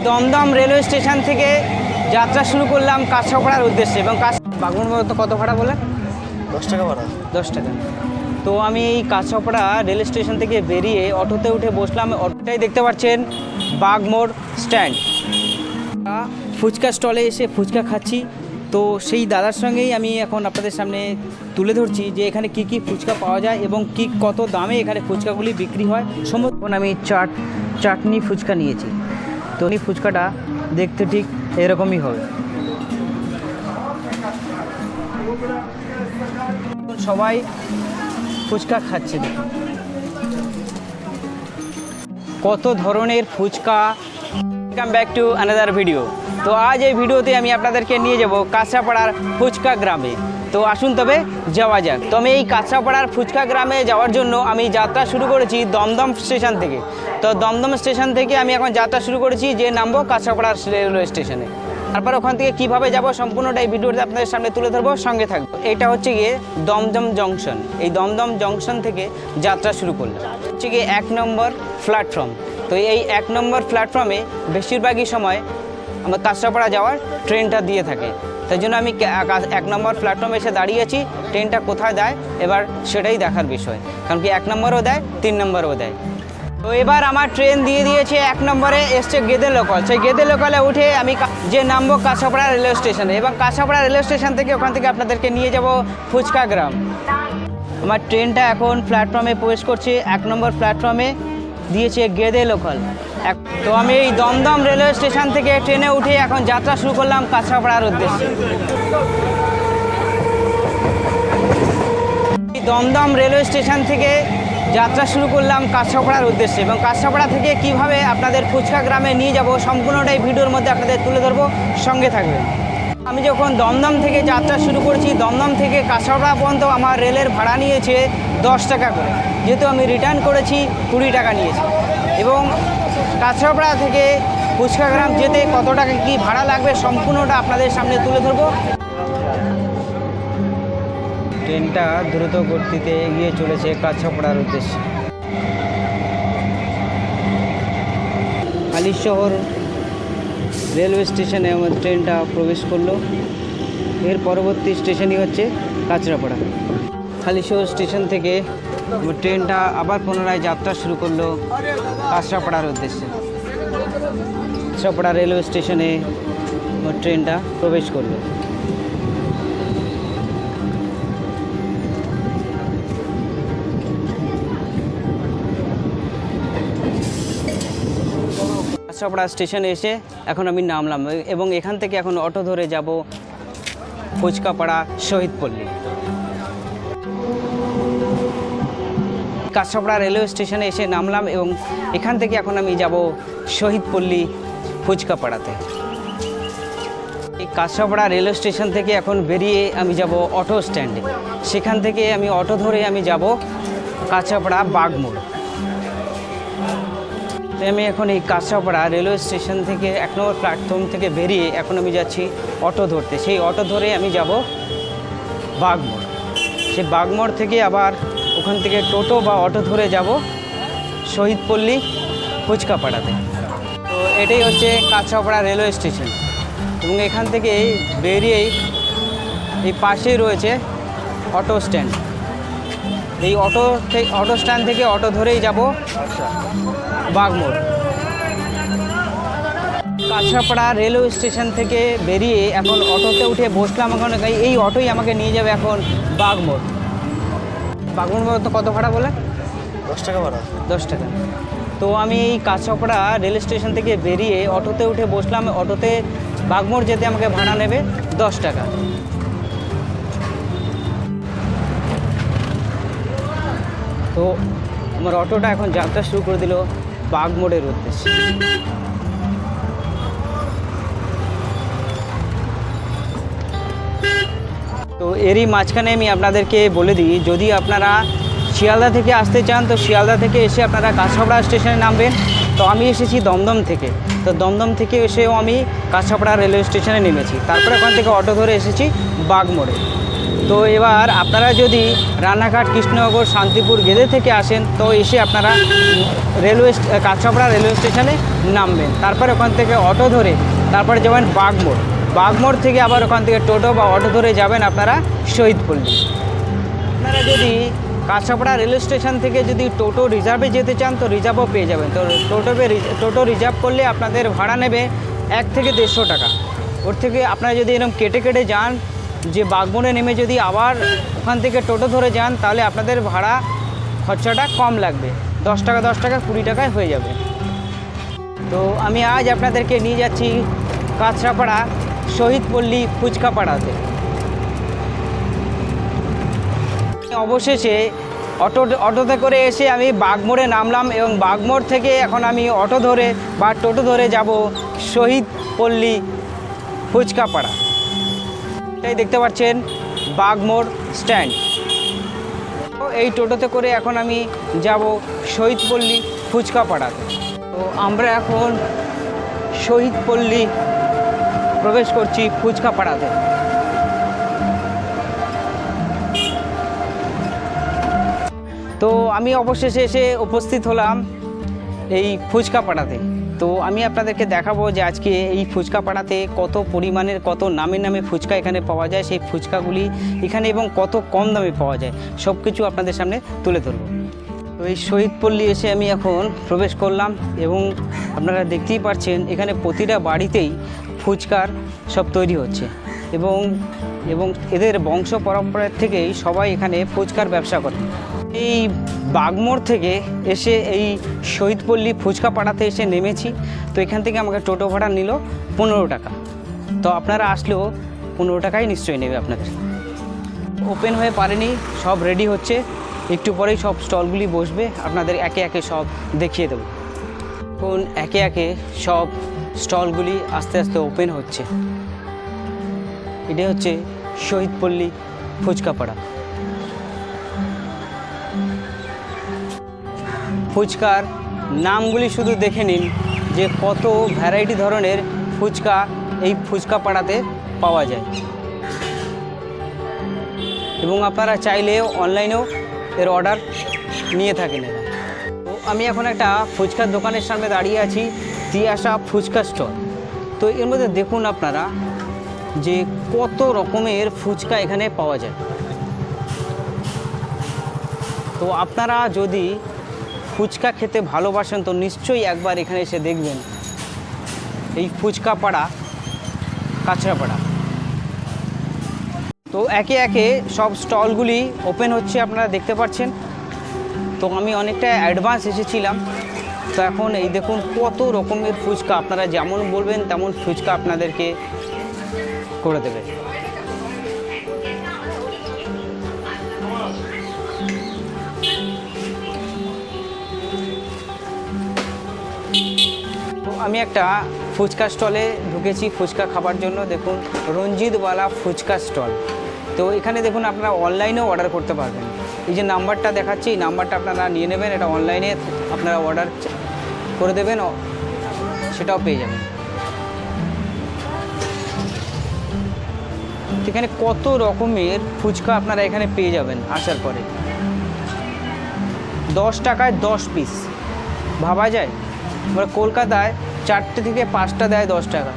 Dumdum railway station থেকে যাত্রা শুরু করলাম কাছাপাড়ার উদ্দেশ্যে এবং বাগমুড় কত ভাড়া বলেন? 10 টাকা ভাড়া। 10 টাকা। তো আমি এই কাছাপাড়া রেল স্টেশন থেকে বেরিয়ে অটোতে উঠে বসলাম। অটোটাই দেখতে পাচ্ছেন বাগমোড় স্ট্যান্ড। ফুচকা স্টলে এসে ফুচকা খাচ্ছি। তো সেই দাদার সঙ্গেই আমি এখন আপনাদের সামনে তুলে ধরছি যে এখানে কি কি ফুচকা পাওয়া যায় এবং কত দামে এখানে ফুচকাগুলি বিক্রি হয়। সমস্ত আমি চাটনি ফুচকা নিয়েছি। তো এই ফুচকাটা দেখতে ঠিক এরকমই হবে। সবাই ফুচকা খাচ্ছে, দেখুন কত ধরনের phuchka. Welcome back to another video. তো আজ এই ভিডিওতে আমি আপনাদেরকে নিয়ে যাব কাছাপাড়ার ফুচকা গ্রামে। তো আসুন তবে যাওয়া যাক। তো আমি এই কাছাপাড়ার ফুচকা গ্রামে যাওয়ার জন্য আমি যাত্রা শুরু করেছি দমদম স্টেশন থেকে। তো দমদম স্টেশন থেকে আমি এখন যাত্রা শুরু করেছি যে নামবো কাছাপাড়ার রেলওয়ে স্টেশনে। তারপর ওখান থেকে কীভাবে যাব সম্পূর্ণটাই ভিডিওতে আপনাদের সামনে তুলে ধরবো, সঙ্গে থাকবো। এটা হচ্ছে গিয়ে দমদম জংশন। এই দমদম জংশন থেকে যাত্রা শুরু করলাম। হচ্ছে গিয়ে 1 নম্বর প্ল্যাটফর্ম। তো এই 1 নম্বর প্ল্যাটফর্মে বেশিরভাগই সময় আমার কাছাপাড়া যাওয়ার ট্রেনটা দিয়ে থাকে। তাই জন্য আমি 1 নম্বর প্ল্যাটফর্মে এসে দাঁড়িয়েছি। ট্রেনটা কোথায় দেয় এবার সেটাই দেখার বিষয়, কারণ কি 1 নম্বরও দেয় 3 নম্বরও দেয়। তো এবার আমার ট্রেন দিয়ে দিয়েছে 1 নম্বরে, এসছে গেদে লোকাল। সেই গেদে লোকালে উঠে আমি যে নামবো কাছাপাড়া রেলওয়ে স্টেশনে এবং কাছাপাড়া রেলওয়ে স্টেশন থেকে ওখান থেকে আপনাদেরকে নিয়ে যাব ফুচকা গ্রাম। আমার ট্রেনটা এখন প্ল্যাটফর্মে প্রবেশ করছে। 1 নম্বর প্ল্যাটফর্মে দিয়েছে গেদে লোকাল। তো আমি এই দমদম রেলওয়ে স্টেশন থেকে ট্রেনে উঠে এখন যাত্রা শুরু করলাম কাছাপাড়ার উদ্দেশ্যে। দমদম রেলওয়ে স্টেশন থেকে যাত্রা শুরু করলাম কাছাপাড়ার উদ্দেশ্যে এবং কাছাপাড়া থেকে কিভাবে আপনাদের ফুচকা গ্রামে নিয়ে যাব সম্পূর্ণটাই ভিডিওর মধ্যে আপনাদের তুলে ধরবো, সঙ্গে থাকবেন। আমি যখন দমদম থেকে যাত্রা শুরু করেছি, দমদম থেকে কাছাপাড়া পর্যন্ত আমার রেলের ভাড়া নিয়েছে 10 টাকা করে, যেহেতু আমি রিটার্ন করেছি 20 টাকা নিয়েছি। এবং কাছাপাড়া থেকে ফুচকা গ্রাম যেতে কত টাকা কী ভাড়া লাগবে সম্পূর্ণটা আপনাদের সামনে তুলে ধরবো। ট্রেনটা দ্রুত গতিতে এগিয়ে চলেছে কাছাপাড়ার উদ্দেশ্যে। হালিশহর রেলওয়ে স্টেশনে আমার ট্রেনটা প্রবেশ করলো। এর পরবর্তী স্টেশনই হচ্ছে কাঁচরাপাড়া। হালিশহর স্টেশন থেকে আমার ট্রেনটা আবার পুনরায় যাত্রা শুরু করলো কাঁচরাপাড়ার উদ্দেশ্যে। কাঁচরাপাড়া রেলওয়ে স্টেশনে আমার ট্রেনটা প্রবেশ করলো। কাছাপাড়া স্টেশনে এসে এখন আমি নামলাম এবং এখান থেকে এখন অটো ধরে যাব ফুচকাপাড়া শহীদপল্লী। কাছাপাড়া রেলওয়ে স্টেশনে এসে নামলাম এবং এখান থেকে এখন আমি যাব শহীদপল্লী ফুচকাপাড়াতে। এই কাছাপাড়া রেলওয়ে স্টেশন থেকে এখন বেরিয়ে আমি যাব অটো স্ট্যান্ডে। সেখান থেকে আমি অটো ধরে আমি যাব কাছাপাড়া বাগমোড়। আমি এখন এই কাছাপাড়া রেলওয়ে স্টেশন থেকে 1 নম্বর প্ল্যাটফর্ম থেকে বেরিয়ে এখন আমি যাচ্ছি অটো ধরতে। সেই অটো ধরে আমি যাব বাগমোড়। সেই বাগমোড় থেকে আবার ওখান থেকে টোটো বা অটো ধরে যাব শহীদপল্লী ফুচকাপাড়াতে। তো এটাই হচ্ছে কাছাপাড়া রেলওয়ে স্টেশন এবং এখান থেকে বেরিয়েই এই পাশেই রয়েছে অটো স্ট্যান্ড। এই অটো স্ট্যান্ড থেকে অটো ধরেই যাব বাগমোড়। কাছাপাড়া রেলওয়ে স্টেশন থেকে বেরিয়ে এখন অটোতে উঠে বসলাম। এখন এই অটোই আমাকে নিয়ে যাবে এখন বাগমোড়। বাগমোড় তো কত ভাড়া বলে? 10 টাকা ভাড়া। 10 টাকা। তো আমি এই কাছাপাড়া রেল স্টেশন থেকে বেরিয়ে অটোতে উঠে বসলাম। অটোতে বাগমোড় যেতে আমাকে ভাড়া নেবে 10 টাকা। তো আমার অটোটা এখন যাত্রা শুরু করে দিল বাগমোড়ের উদ্দেশ্যে। তো এরই মাঝখানে আমি আপনাদেরকে বলে দিই, যদি আপনারা শিয়ালদা থেকে আসতে চান তো শিয়ালদা থেকে এসে আপনারা কাছাপাড়া স্টেশনে নামবেন। তো আমি এসেছি দমদম থেকে। তো দমদম থেকে এসেও আমি কাছাপাড়া রেলওয়ে স্টেশনে নেমেছি। তারপরে ওখান থেকে অটো ধরে এসেছি বাগমোড়ে। তো এবার আপনারা যদি রানাঘাট, কৃষ্ণনগর, শান্তিপুর, গেদে থেকে আসেন তো এসে আপনারা কাঁচরাপাড়া রেলওয়ে স্টেশনে নামবেন। তারপরে ওখান থেকে অটো ধরে তারপরে যাবেন বাগমোড়। বাগমোড় থেকে আবার ওখান থেকে টোটো বা অটো ধরে যাবেন আপনারা শহীদপল্লী। আপনারা যদি কাঁচরাপাড়া রেলওয়ে স্টেশন থেকে যদি টোটো রিজার্ভে যেতে চান তো রিজার্ভও পেয়ে যাবেন। তো টোটো রিজার্ভ করলে আপনাদের ভাড়া নেবে 1 থেকে 150 টাকা। ওর থেকে আপনারা যদি এরকম কেটে কেটে যান, যে বাগমোড়ে নেমে যদি আবার ওখান থেকে টোটো ধরে যান তাহলে আপনাদের ভাড়া খরচাটা কম লাগবে, 10 টাকা 20 টাকায় হয়ে যাবে। তো আমি আজ আপনাদেরকে নিয়ে যাচ্ছি কাঁচরাপাড়া শহীদপল্লী ফুচকা পাড়াতে। অবশেষে অটোতে করে এসে আমি বাগমোড়ে নামলাম এবং বাগমোড় থেকে এখন আমি অটো ধরে বা টোটো ধরে যাব শহীদপল্লী ফুচকা পাড়া। এটাই দেখতে পাচ্ছেন বাগমোড় স্ট্যান্ড। এই টোটোতে করে এখন আমি যাব শহীদপল্লী ফুচকা পাড়াতে। তো আমরা এখন শহীদপল্লী প্রবেশ করছি ফুচকা পাড়াতে। তো আমি অবশেষে এসে উপস্থিত হলাম এই ফুচকা পাড়াতে। তো আমি আপনাদেরকে দেখাবো যে আজকে এই ফুচকা পাড়াতে কত পরিমাণের কত নামে ফুচকা এখানে পাওয়া যায়, সেই ফুচকাগুলি এখানে এবং কত কম দামে পাওয়া যায় সব কিছু আপনাদের সামনে তুলে ধরব। তো এই শহীদপল্লী এসে আমি এখন প্রবেশ করলাম এবং আপনারা দেখতেই পাচ্ছেন এখানে প্রতিটা বাড়িতেই ফুচকার সব তৈরি হচ্ছে এবং এদের বংশ পরম্পরার থেকেই সবাই এখানে ফুচকার ব্যবসা করে। এই বাগমোড় থেকে এসে এই শহীদপল্লী ফুচকা পাড়াতে এসে নেমেছি। তো এখান থেকে আমাকে টোটো ভাড়া নিল 15 টাকা। তো আপনারা আসলেও 15 টাকাই নিশ্চয়ই নেবে আপনাদের। ওপেন হয়ে পারেনি, সব রেডি হচ্ছে, একটু পরেই সব স্টলগুলি বসবে, আপনাদের একে একে সব দেখিয়ে দেবো। এখন একে একে সব স্টলগুলি আস্তে আস্তে ওপেন হচ্ছে। এটা হচ্ছে শহীদপল্লী ফুচকা পাড়া। ফুচকার নামগুলি শুধু দেখে নিন যে কত ভ্যারাইটি ধরনের ফুচকা এই ফুচকা পাড়াতে পাওয়া যায় এবং আপনারা চাইলে অনলাইনেও এর অর্ডার নিয়ে থাকেন এরা। তো আমি এখন একটা ফুচকার দোকানের সামনে দাঁড়িয়ে আছি, তিয়াশা ফুচকা স্টল। তো এর মধ্যে দেখুন আপনারা যে কত রকমের ফুচকা এখানে পাওয়া যায়। তো আপনারা যদি ফুচকা খেতে ভালোবাসেন তো নিশ্চয়ই একবার এখানে এসে দেখবেন এই ফুচকা পাড়া কাঁচরাপাড়া। তো একে একে সব স্টলগুলি ওপেন হচ্ছে, আপনারা দেখতে পাচ্ছেন। তো আমি অনেকটা অ্যাডভান্স এসেছিলাম। তো এখন এই দেখুন কত রকমের ফুচকা, আপনারা যেমন বলবেন তেমন ফুচকা আপনাদেরকে করে দেবে। আমি একটা ফুচকা স্টলে ঢুকেছি ফুচকা খাবার জন্য। দেখুন রঞ্জিতওয়ালা ফুচকা স্টল। তো এখানে দেখুন আপনারা অনলাইনেও অর্ডার করতে পারবেন। এই যে নাম্বারটা দেখাচ্ছি এই নাম্বারটা আপনারা নিয়ে নেবেন, এটা অনলাইনে আপনারা অর্ডার করে দেবেন, সেটাও পেয়ে যাবেন। এখানে কত রকমের ফুচকা আপনারা এখানে পেয়ে যাবেন আসার পরে। 10 টাকায় 10 পিস, ভাবা যায়? আমরা কলকাতায় 4টে থেকে 5টা দেয় 10 টাকা,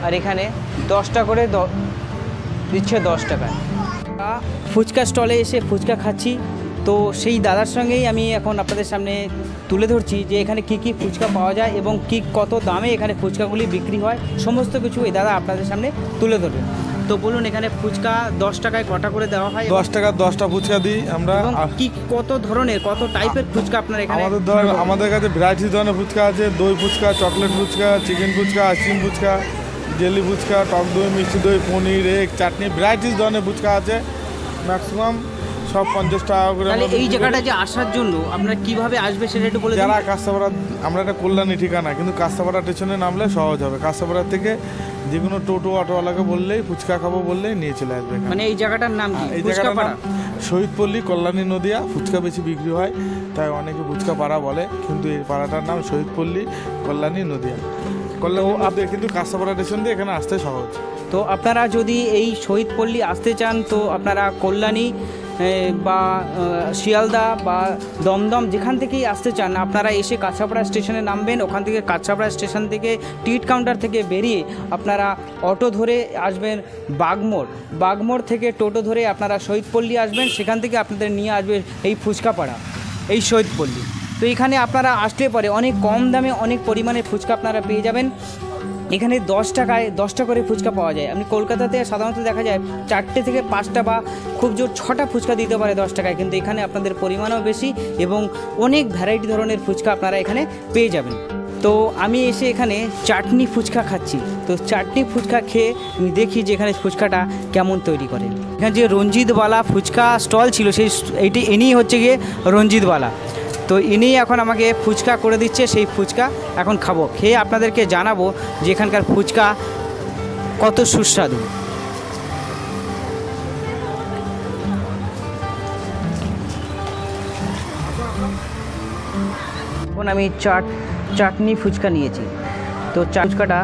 আর এখানে 10টা করে দিচ্ছে 10 টাকায়। ফুচকা স্টলে এসে ফুচকা খাচ্ছি। তো সেই দাদার সঙ্গেই আমি এখন আপনাদের সামনে তুলে ধরছি যে এখানে কি কি ফুচকা পাওয়া যায় এবং কত দামে এখানে ফুচকাগুলি বিক্রি হয়, সমস্ত কিছু এই দাদা আপনাদের সামনে তুলে ধরবেন। তো বলুন এখানে ফুচকা 10 টাকায় কটা করে দেওয়া হয়? 10 টাকা 10টা ফুচকা দিই আমরা। কত ধরনের কত টাইপের ফুচকা আপনার এখানে? আমাদের কাছে ভ্যারাইটিস ধরনের ফুচকা আছে, দই phuchka, chocolate phuchka, chicken phuchka, ice cream phuchka, jelly phuchka, টক দই, মিষ্টি দই, পনির, এগ, চাটনি, ভ্যারাইটিস ধরনের ফুচকা আছে। ম্যাক্সিমাম সব 50 টাকা করে। তাহলে এই জায়গাটা যে আসার জন্য আপনারা কিভাবে আসবে সেটা একটু বলে দিন। যারা কাস্তাপাড়া, আমরা একটা কল্যাণী ঠিকানা, কিন্তু কাস্তাপাড়া স্টেশনে নামলে সহজ হবে। কাস্তাপাড়া থেকে যে কোনো টোটো অটোওয়ালাকে বললেই ফুচকা খাবো বললেই নিয়ে চলে আসবে। মানে এই জায়গাটার নাম কি? এই জায়গাটার নাম শহীদপল্লী, কল্যাণী নদিয়া। ফুচকা বেশি বিক্রি হয় তাই অনেকে ফুচকা পাড়া বলে, কিন্তু এই পাড়াটার নাম শহীদপল্লী, কল্যাণী নদিয়া। কল্যাণীর মধ্যে, কিন্তু কাঁচাপাড়া স্টেশন দিয়ে এখানে আসতে সহজ। তো আপনারা যদি এই শহীদপল্লী আসতে চান তো আপনারা কল্যাণী বা শিয়ালদা বা দমদম যেখান থেকেই আসতে চান আপনারা এসে কাছাপাড়া স্টেশনে নামবেন। ওখান থেকে কাছাপাড়া স্টেশন থেকে টিকিট কাউন্টার থেকে বেরিয়ে আপনারা অটো ধরে আসবেন বাগমোড় থেকে টোটো ধরে আপনারা শহীদপল্লী আসবেন। সেখান থেকে আপনাদের নিয়ে আসবে এই ফুচকাপাড়া, এই শহীদপল্লী। তো এখানে আপনারা আসলে পরে অনেক কম দামে অনেক পরিমাণে ফুচকা আপনারা পেয়ে যাবেন। এখানে 10 টাকায় 10টা করে ফুচকা পাওয়া যায়। আপনি কলকাতাতে সাধারণত দেখা যায় 4টে থেকে 5টা বা খুব জোর 6টা ফুচকা দিতে পারে 10 টাকায়, কিন্তু এখানে আপনাদের পরিমাণও বেশি এবং অনেক ভ্যারাইটি ধরনের ফুচকা আপনারা এখানে পেয়ে যাবেন। তো আমি এসে এখানে চাটনি ফুচকা খাচ্ছি। তো চাটনি ফুচকা খেয়ে আমি দেখি যে এখানে ফুচকাটা কেমন তৈরি করে। এখানে যে রঞ্জিতওয়ালা ফুচকা স্টল ছিল এইটি ইনি হচ্ছে গিয়ে রঞ্জিতওয়ালা। তো ইনি এখন আমাকে ফুচকা করে দিচ্ছে, সেই ফুচকা এখন খাবো, খেয়ে আপনাদেরকে জানাবো যে এখানকার ফুচকা কত সুস্বাদু। এখন আমি চাটনি ফুচকা নিয়েছি। তো ফুচকাটা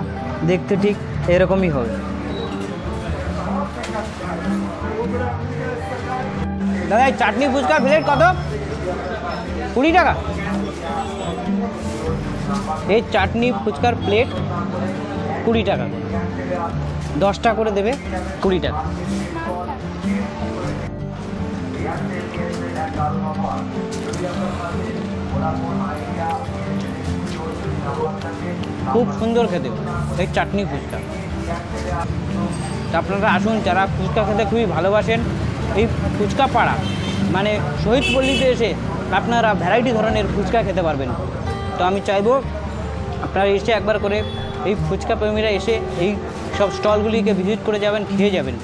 দেখতে ঠিক এরকমই হবে। দাদা এই চাটনি ফুচকা প্লেট কত? 20 টাকা। এই চাটনি ফুচকার প্লেট 20 টাকা, 10টা করে দেবে 20 টাকা। খুব সুন্দর খেতে এই চাটনি ফুচকা। তা আপনারা আসুন, যারা ফুচকা খেতে খুবই ভালোবাসেন, এই ফুচকা পাড়া মানে শহীদপল্লীতে এসে আপনারা ভ্যারাইটি ধরনের ফুচকা খেতে পারবেন। তো আমি চাইবো আপনারা এসে একবার করে এই ফুচকা প্রেমীরা এসে এই সব স্টলগুলিকে ভিজিট করে যাবেন, খেয়ে যাবেন।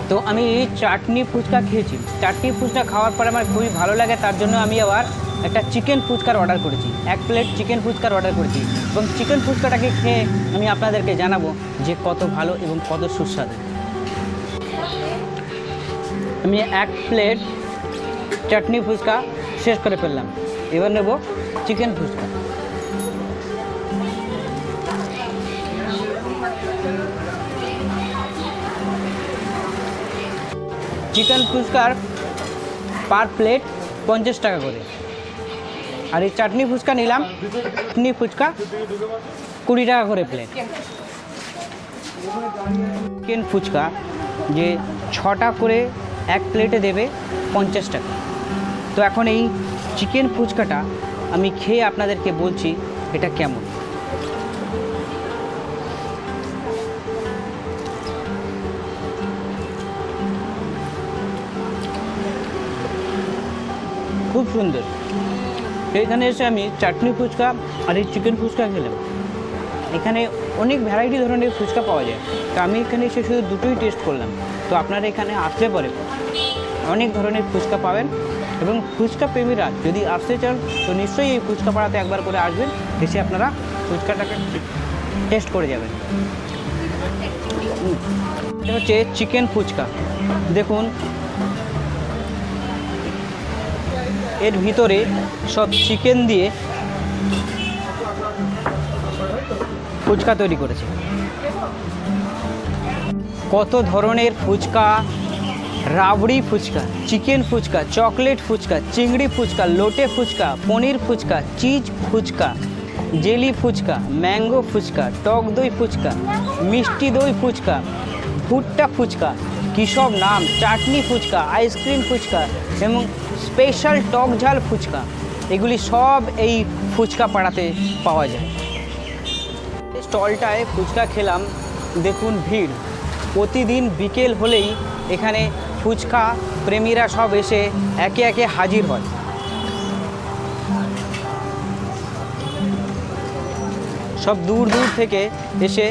তো আমি এই চাটনি ফুচকা খেয়েছি। চাটনি ফুচকা খাওয়ার পরে আমার খুবই ভালো লাগে, তার জন্য আমি আবার একটা চিকেন ফুচকার অর্ডার করেছি, 1 প্লেট চিকেন ফুচকার অর্ডার করেছি। এবং চিকেন ফুচকাটাকে খেয়ে আমি আপনাদেরকে জানাবো যে কত ভালো এবং কত সুস্বাদু। আমি 1 প্লেট চাটনি ফুচকা শেষ করে ফেললাম। এবার নেব চিকেন ফুচকা। চিকেন ফুচকার পার প্লেট 50 টাকা করে। আর এই চাটনি ফুচকা নিলাম, চাটনি ফুচকা 20 টাকা করে প্লেট। চিকেন ফুচকা যে 6টা করে 1 প্লেটে দেবে 50 টাকা। তো এখন এই চিকেন ফুচকাটা আমি খেয়ে আপনাদেরকে বলছি এটা কেমন। খুব সুন্দর। এইখানে এসে আমি চাটনি ফুচকা আর এই চিকেন ফুচকা খেলাম। এখানে অনেক ভ্যারাইটি ধরনের ফুচকা পাওয়া যায়। তো আমি এখানে এসে শুধু দুটোই টেস্ট করলাম। তো আপনারা এখানে আসলে পরে অনেক ধরনের ফুচকা পাবেন। এবং ফুচকা প্রেমীরা যদি আসতে চান তো নিশ্চয়ই এই ফুচকা পাড়াতে একবার করে আসবেন, এসে আপনারা ফুচকাটাকে টেস্ট করে যাবেন। এটা হচ্ছে চিকেন ফুচকা। দেখুন এর ভিতরে সব চিকেন দিয়ে ফুচকা তৈরি করেছে। কত ধরনের ফুচকা, রাবড়ি ফুচকা, চিকেন ফুচকা, চকলেট ফুচকা, চিংড়ি ফুচকা, লোটে phuchka, paneer phuchka, cheese phuchka, jelly phuchka, mango phuchka, টক দই ফুচকা, মিষ্টি দই ফুচকা, ভুট্টা ফুচকা, কী সব নাম, চাটনি ফুচকা, আইসক্রিম ফুচকা এবং স্পেশাল টক ঝাল ফুচকা, এগুলি সব এই ফুচকা পাড়াতে পাওয়া যায়। স্টলটায় ফুচকা খেলাম, দেখুন ভিড়। প্রতিদিন বিকেল হলেই এখানে ফুচকা প্রেমীরা সব এসে একে একে হাজির হয়। সব দূর দূর থেকে এসে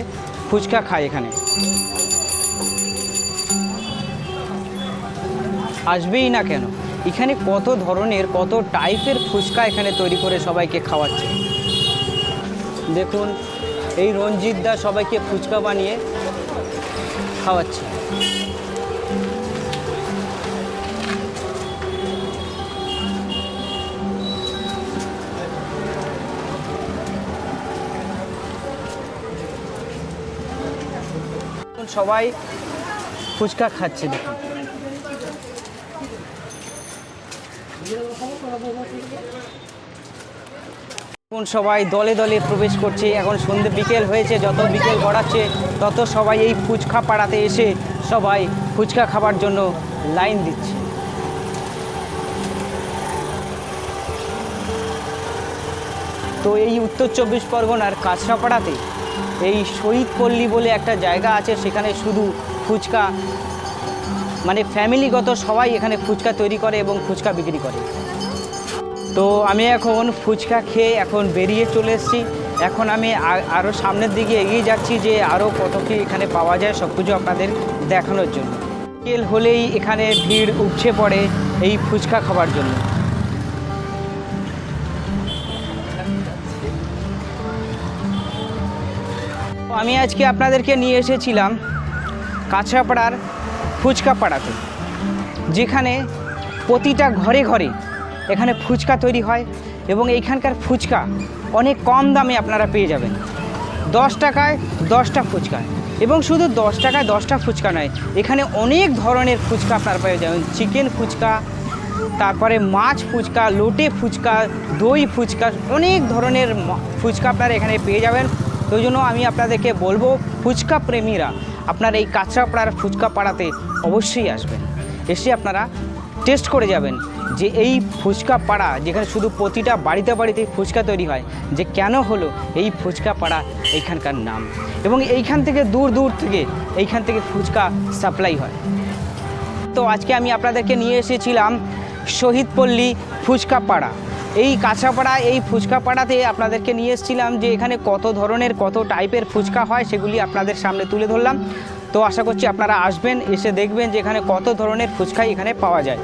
ফুচকা খায় এখানে। আসবেই না কেন, এখানে কত ধরনের কত টাইপের ফুচকা এখানে তৈরি করে সবাইকে খাওয়াচ্ছে। দেখুন এই রঞ্জিত দা সবাইকে ফুচকা বানিয়ে খাওয়াচ্ছে। সবাই ফুচকা খাচ্ছে দেখুন। এখন সবাই দলে দলে প্রবেশ করছে। এখন সন্ধ্যে বিকেল হয়েছে, যত বিকেল গড়াচ্ছে তত সবাই এই ফুচকা পাড়াতে এসে সবাই ফুচকা খাবার জন্য লাইন দিচ্ছে। তো এই উত্তর 24 পরগনার কাঁচরাপাড়াতে এই শহীদ পল্লী বলে একটা জায়গা আছে, সেখানে শুধু ফুচকা মানে ফ্যামিলিগত সবাই এখানে ফুচকা তৈরি করে এবং ফুচকা বিক্রি করে। তো আমি এখন ফুচকা খেয়ে এখন বেরিয়ে চলে এসেছি। এখন আমি আরও সামনের দিকে এগিয়ে যাচ্ছি যে আরও কত কী এখানে পাওয়া যায় সব কিছু আপনাদের দেখানোর জন্য। বিকেল হলেই এখানে ভিড় উপচে পড়ে এই ফুচকা খাবার জন্য। আমি আজকে আপনাদেরকে নিয়ে এসেছিলাম কাঁচরাপাড়ার ফুচকা পাড়াতে, যেখানে প্রতিটা ঘরে ঘরে এখানে ফুচকা তৈরি হয় এবং এইখানকার ফুচকা অনেক কম দামে আপনারা পেয়ে যাবেন। 10 টাকায় 10টা ফুচকা, এবং শুধু 10 টাকায় 10টা ফুচকা নয়, এখানে অনেক ধরনের ফুচকা আপনারা পেয়ে যাবেন। চিকেন ফুচকা, তারপরে মাছ ফুচকা, লোটে ফুচকা, দই ফুচকা, অনেক ধরনের ফুচকা আপনারা এখানে পেয়ে যাবেন। তো ওই জন্য আমি আপনাদেরকে বলবো, ফুচকা প্রেমীরা আপনারা এই কাঁচরাপাড়ার ফুচকা পাড়াতে অবশ্যই আসবেন, এসে আপনারা টেস্ট করে যাবেন যে এই ফুচকা পাড়া, যেখানে শুধু প্রতিটা বাড়িতে বাড়িতে ফুচকা তৈরি হয়, যে কেন হলো এই ফুচকা পাড়া এইখানকার নাম, এবং এইখান থেকে দূর দূর থেকে এইখান থেকে ফুচকা সাপ্লাই হয়। তো আজকে আমি আপনাদেরকে নিয়ে এসেছিলাম শহীদ পল্লী ফুচকা পাড়া। এই কাঁচরাপাড়া এই ফুচকা পাড়াতে আপনাদেরকে নিয়ে এসেছিলাম যে এখানে কত ধরনের কত টাইপের ফুচকা হয় সেগুলি আপনাদের সামনে তুলে ধরলাম। তো আশা করছি আপনারা আসবেন, এসে দেখবেন যে এখানে কত ধরনের ফুচকাই এখানে পাওয়া যায়।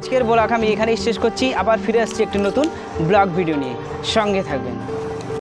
আজকের ব্লগ আমি এখানেই শেষ করছি, আবার ফিরে আসছি একটি নতুন ব্লগ ভিডিও নিয়ে, সঙ্গে থাকবেন।